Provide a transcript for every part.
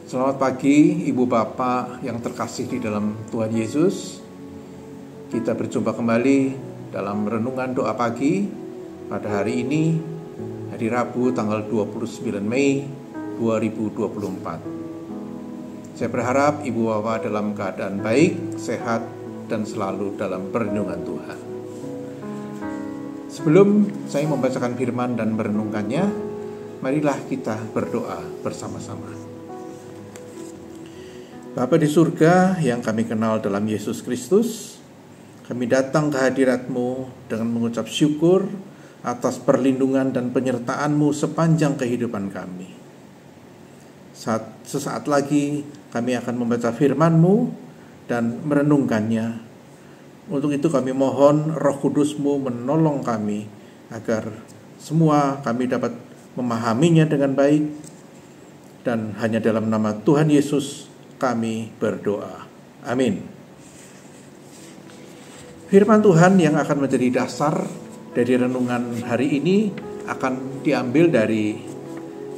Selamat pagi Ibu Bapak yang terkasih di dalam Tuhan Yesus. Kita berjumpa kembali dalam renungan doa pagi pada hari ini, hari Rabu tanggal 29 Mei 2024. Saya berharap Ibu Bapak dalam keadaan baik, sehat, dan selalu dalam perlindungan Tuhan. Sebelum saya membacakan firman dan merenungkannya, marilah kita berdoa bersama-sama. Bapa di surga yang kami kenal dalam Yesus Kristus, kami datang ke hadirat-Mu dengan mengucap syukur atas perlindungan dan penyertaan-Mu sepanjang kehidupan kami. Sesaat lagi kami akan membaca firman-Mu dan merenungkannya. Untuk itu kami mohon Roh Kudus-Mu menolong kami agar semua kami dapat memahaminya dengan baik, dan hanya dalam nama Tuhan Yesus kami berdoa. Amin. Firman Tuhan yang akan menjadi dasar dari renungan hari ini akan diambil dari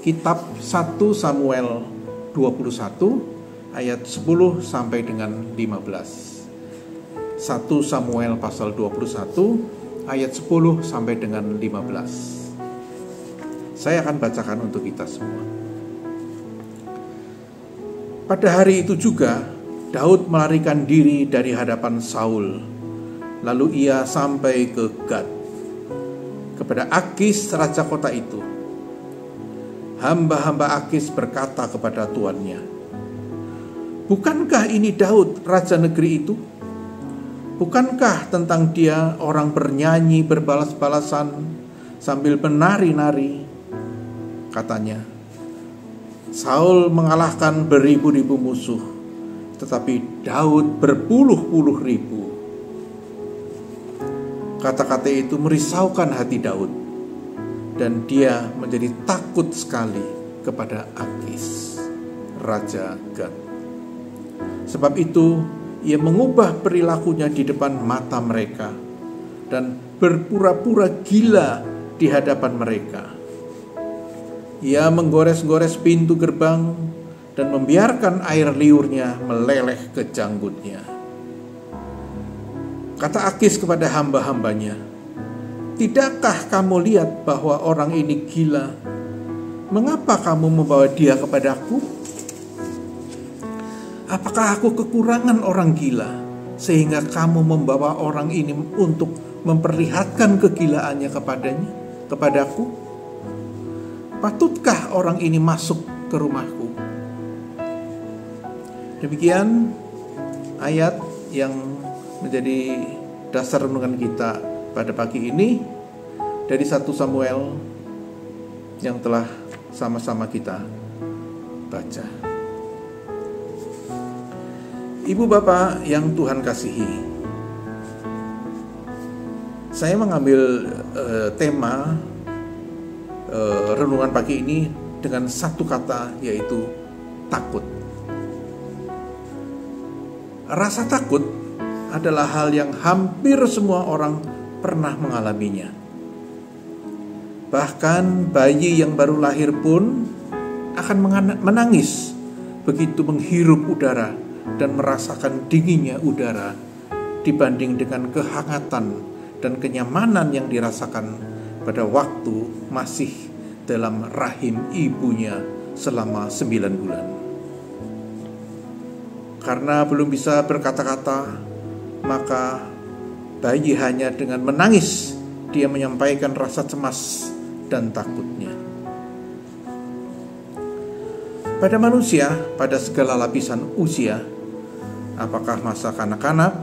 kitab 1 Samuel 21 ayat 10 sampai dengan 15. 1 Samuel pasal 21 ayat 10 sampai dengan 15. Saya akan bacakan untuk kita semua. Pada hari itu juga, Daud melarikan diri dari hadapan Saul. Lalu ia sampai ke Gad, kepada Akis raja kota itu. Hamba-hamba Akis berkata kepada tuannya, "Bukankah ini Daud, raja negeri itu? Bukankah tentang dia orang bernyanyi berbalas-balasan sambil menari-nari?" Katanya, "Saul mengalahkan beribu-ribu musuh, tetapi Daud berpuluh-puluh ribu." Kata-kata itu merisaukan hati Daud, dan dia menjadi takut sekali kepada Akis, raja Gad. Sebab itu ia mengubah perilakunya di depan mata mereka dan berpura-pura gila di hadapan mereka. Ia menggores-gores pintu gerbang dan membiarkan air liurnya meleleh ke janggutnya. Kata Akis kepada hamba-hambanya, "Tidakkah kamu lihat bahwa orang ini gila? Mengapa kamu membawa dia kepadaku? Apakah aku kekurangan orang gila sehingga kamu membawa orang ini untuk memperlihatkan kegilaannya kepadaku? Patutkah orang ini masuk ke rumahku?" Demikian ayat yang menjadi dasar renungan kita pada pagi ini dari 1 Samuel yang telah sama-sama kita baca. Ibu bapak yang Tuhan kasihi, saya mengambil tema renungan pagi ini dengan satu kata, yaitu takut. Rasa takut adalah hal yang hampir semua orang pernah mengalaminya. Bahkan bayi yang baru lahir pun akan menangis begitu menghirup udara dan merasakan dinginnya udara dibanding dengan kehangatan dan kenyamanan yang dirasakan pada waktu masih dalam rahim ibunya selama 9 bulan. Karena belum bisa berkata-kata, maka bayi hanya dengan menangis dia menyampaikan rasa cemas dan takutnya. Pada manusia, pada segala lapisan usia, apakah masa kanak-kanak,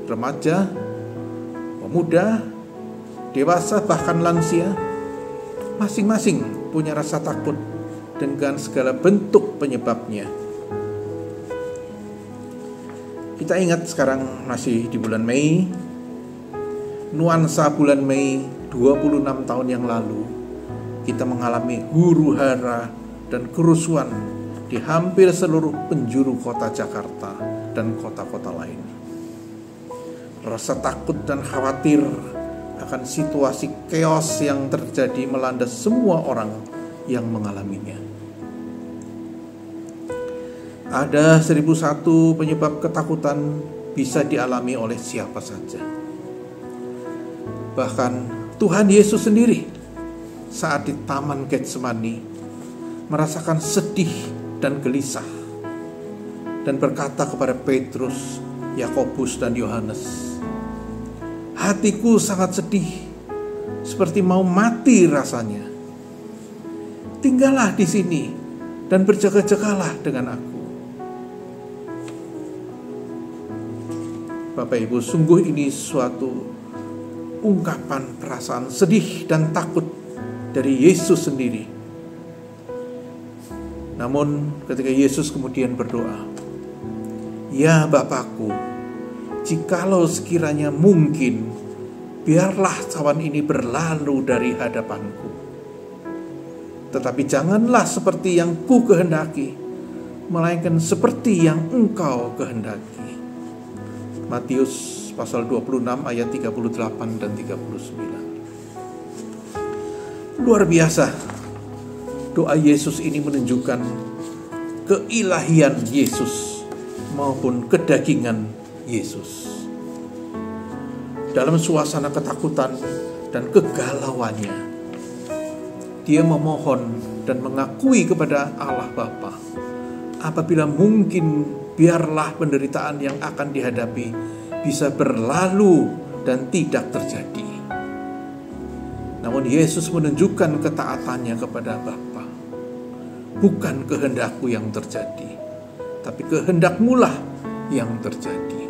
remaja, pemuda, dewasa, bahkan lansia, masing-masing punya rasa takut dengan segala bentuk penyebabnya. Kita ingat sekarang masih di bulan Mei, nuansa bulan Mei 26 tahun yang lalu, kita mengalami huru-hara dan kerusuhan di hampir seluruh penjuru kota Jakarta dan kota-kota lain. Rasa takut dan khawatir akan situasi chaos yang terjadi melanda semua orang yang mengalaminya. Ada 1001 penyebab ketakutan bisa dialami oleh siapa saja. Bahkan Tuhan Yesus sendiri saat di Taman Getsemani merasakan sedih dan gelisah dan berkata kepada Petrus, Yakobus dan Yohanes, "Hatiku sangat sedih, seperti mau mati rasanya. Tinggallah di sini dan berjaga-jagalah dengan aku." Bapak Ibu, sungguh ini suatu ungkapan perasaan sedih dan takut dari Yesus sendiri. Namun ketika Yesus kemudian berdoa, "Ya Bapakku, jikalau sekiranya mungkin, biarlah cawan ini berlalu dari hadapanku. Tetapi janganlah seperti yang ku kehendaki, melainkan seperti yang Engkau kehendaki." Matius pasal 26 ayat 38 dan 39. Luar biasa. Doa Yesus ini menunjukkan keilahian Yesus maupun kedagingan Yesus. Dalam suasana ketakutan dan kegalauannya, dia memohon dan mengakui kepada Allah Bapa, apabila mungkin biarlah penderitaan yang akan dihadapi bisa berlalu dan tidak terjadi. Namun Yesus menunjukkan ketaatannya kepada Bapa. Bukan kehendakku yang terjadi, tapi kehendakmu-lah yang terjadi.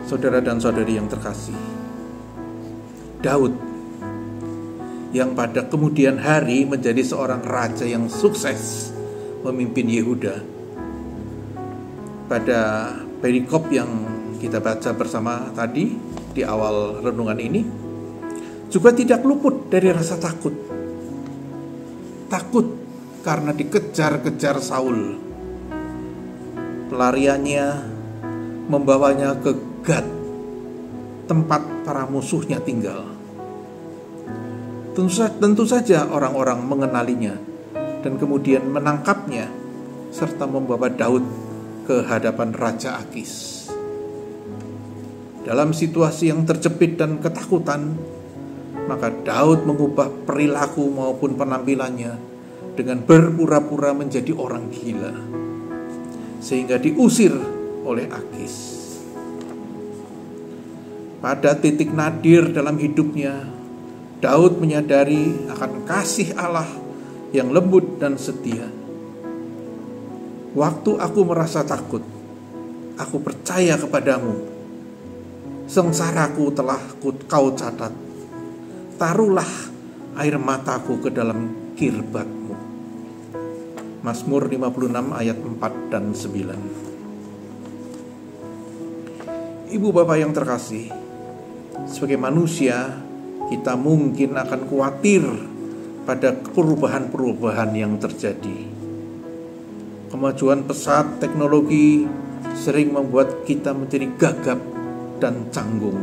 Saudara dan saudari yang terkasih, Daud yang pada kemudian hari menjadi seorang raja yang sukses memimpin Yehuda, pada perikop yang kita baca bersama tadi di awal renungan ini, juga tidak luput dari rasa takut. Takut karena dikejar-kejar Saul. Pelariannya membawanya ke Gad, tempat para musuhnya tinggal. Tentu saja orang-orang mengenalinya dan kemudian menangkapnya serta membawa Daud ke hadapan Raja Akis. Dalam situasi yang terjepit dan ketakutan, maka Daud mengubah perilaku maupun penampilannya dengan berpura-pura menjadi orang gila, sehingga diusir oleh Akis. Pada titik nadir dalam hidupnya, Daud menyadari akan kasih Allah yang lembut dan setia. "Waktu aku merasa takut, aku percaya kepadamu. Sengsaraku telah kau catat. Taruhlah air mataku ke dalam kirbatmu." Mazmur 56 ayat 4 dan 9. Ibu bapak yang terkasih, sebagai manusia kita mungkin akan khawatir pada perubahan-perubahan yang terjadi. Kemajuan pesat teknologi sering membuat kita menjadi gagap dan canggung.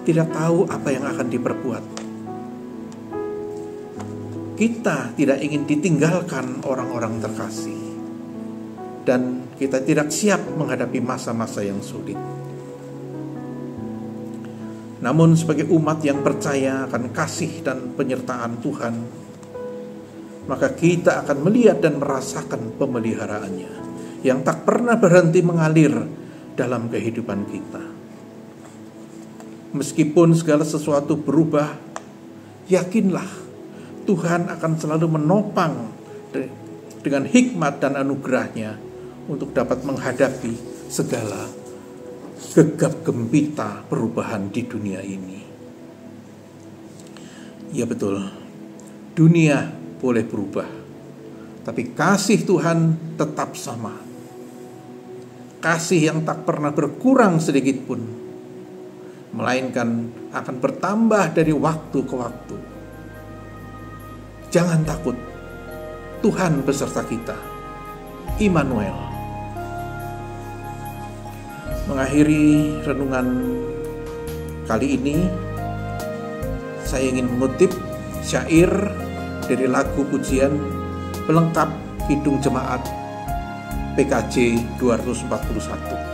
Tidak tahu apa yang akan diperbuat. Kita tidak ingin ditinggalkan orang-orang terkasih, dan kita tidak siap menghadapi masa-masa yang sulit. Namun sebagai umat yang percaya akan kasih dan penyertaan Tuhan, maka kita akan melihat dan merasakan pemeliharaannya yang tak pernah berhenti mengalir dalam kehidupan kita. Meskipun segala sesuatu berubah, yakinlah Tuhan akan selalu menopang dengan hikmat dan anugerahnya untuk dapat menghadapi segala gegap gempita perubahan di dunia ini. Ya betul, dunia boleh berubah, tapi kasih Tuhan tetap sama. Kasih yang tak pernah berkurang sedikit pun, melainkan akan bertambah dari waktu ke waktu. Jangan takut, Tuhan beserta kita. Immanuel. Mengakhiri renungan kali ini, saya ingin mengutip syair dari lagu pujian pelengkap Kidung Jemaat PKJ 241.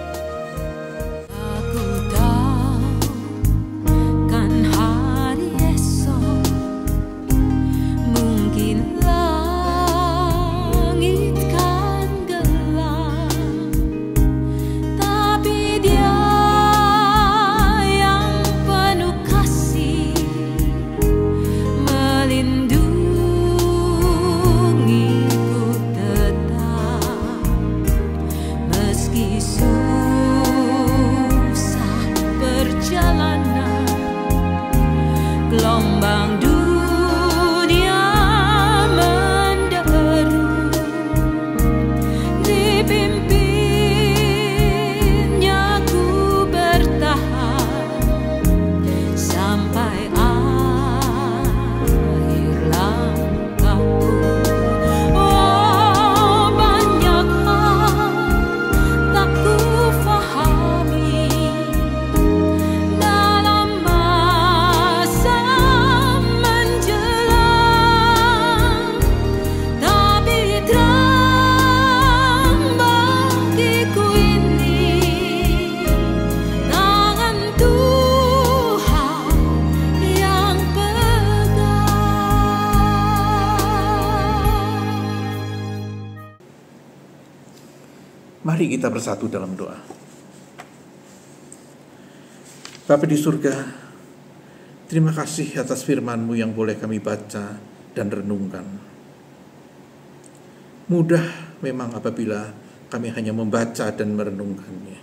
Gelombang dunia menderu, dipimpinnya ku bertahan sampai akhir langkahku. Oh, banyak hal tak ku fahami dalam masa menjelang, tapi terang bagiku ini tangan Tuhan yang pegang. Mari kita bersatu dalam doa. Bapa di surga, terima kasih atas firman-Mu yang boleh kami baca dan renungkan. Mudah memang apabila kami hanya membaca dan merenungkannya.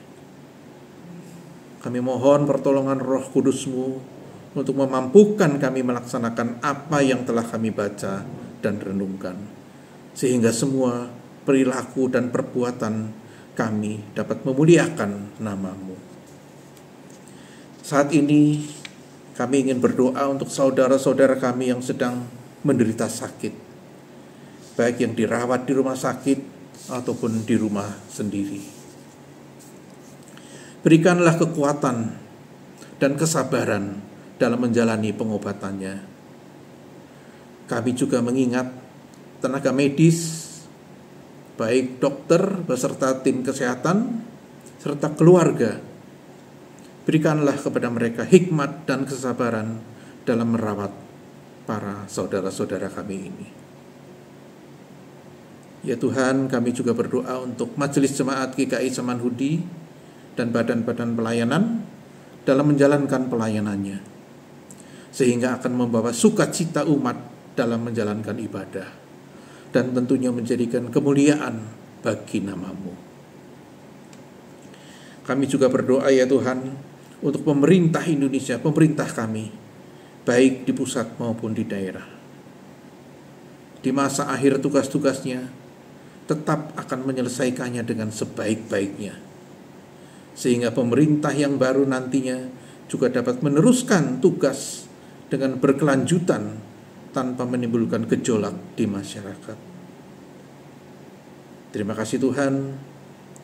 Kami mohon pertolongan Roh Kudus-Mu untuk memampukan kami melaksanakan apa yang telah kami baca dan renungkan, sehingga semua perilaku dan perbuatan kami dapat memuliakan nama-Mu. Saat ini kami ingin berdoa untuk saudara-saudara kami yang sedang menderita sakit, baik yang dirawat di rumah sakit ataupun di rumah sendiri. Berikanlah kekuatan dan kesabaran dalam menjalani pengobatannya. Kami juga mengingat tenaga medis, baik dokter beserta tim kesehatan serta keluarga. Berikanlah kepada mereka hikmat dan kesabaran dalam merawat para saudara-saudara kami ini. Ya Tuhan, kami juga berdoa untuk Majelis Jemaat GKI Samanhudi dan badan-badan pelayanan dalam menjalankan pelayanannya, sehingga akan membawa sukacita umat dalam menjalankan ibadah, dan tentunya menjadikan kemuliaan bagi nama-Mu. Kami juga berdoa ya Tuhan untuk pemerintah Indonesia, pemerintah kami, baik di pusat maupun di daerah. Di masa akhir tugas-tugasnya, tetap akan menyelesaikannya dengan sebaik-baiknya, sehingga pemerintah yang baru nantinya juga dapat meneruskan tugas dengan berkelanjutan tanpa menimbulkan gejolak di masyarakat. Terima kasih Tuhan.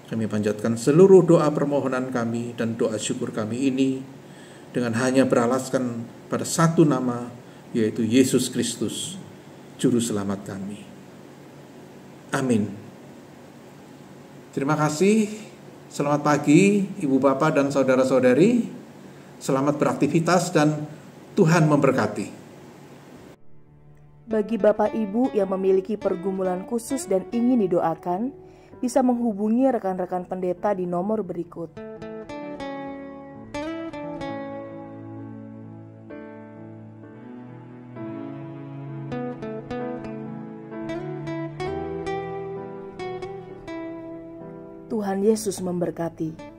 Kami panjatkan seluruh doa permohonan kami dan doa syukur kami ini dengan hanya beralaskan pada satu nama, yaitu Yesus Kristus, Juru Selamat kami. Amin. Terima kasih. Selamat pagi Ibu Bapak dan Saudara-saudari. Selamat beraktivitas dan Tuhan memberkati. Bagi Bapak Ibu yang memiliki pergumulan khusus dan ingin didoakan, bisa menghubungi rekan-rekan pendeta di nomor berikut. Tuhan Yesus memberkati.